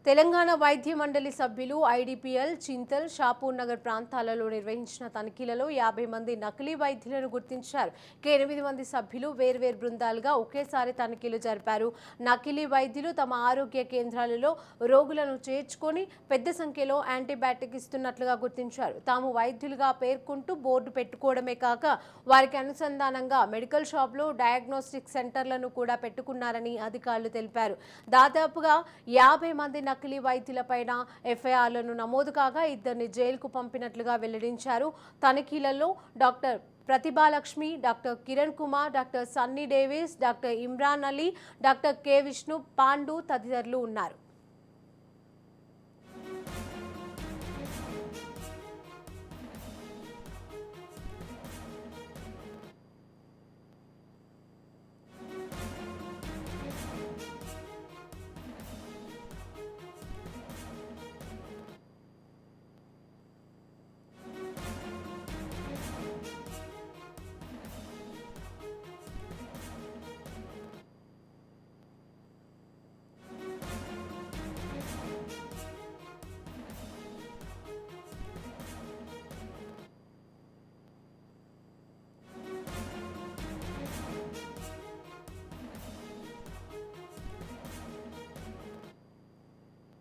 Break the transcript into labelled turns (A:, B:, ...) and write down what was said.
A: తెలంగాణ వైద్య మండలి సభ్యులు ఐడిపిఎల్, చింతల్, షాపూర్ నగర్ ప్రాంతాలలో నిర్వహించిన తనిఖీలలో 50 మంది నకిలీ వైద్యులను గుర్తించారు. 8 మంది సభ్యులు వేర్వేరు బృందాలుగా ఒకేసారి తనిఖీలు జరిపారు. నకిలీ వైద్యులు తమ ఆరోగ్య కేంద్రాలలో రోగులను చేర్చుకొని పెద్ద సంఖ్యలో యాంటీబయాటిక్ ఇస్తున్నట్లుగా గుర్తించారు. తాము వైద్యులుగా పేర్కొంటూ బోర్డు పెట్టుకోవడమే కాక వారికి అనుసంధానంగా మెడికల్ షాప్లో డయాగ్నోస్టిక్ సెంటర్లను కూడా పెట్టుకున్నారని అధికారులు తెలిపారు. దాదాపుగా 50 మంది నకిలీ వైద్యులపైన ఎఫ్ఐఆర్లను నమోదు కాగా 2 జైలుకు పంపినట్లుగా వెల్లడించారు. తనిఖీలలో doctor Pratibhalakshmi, doctor Kiran Kumar, doctor Sunny Davis, doctor Imran Ali, doctor K Vishnu Pandu తదితరులు ఉన్నారు.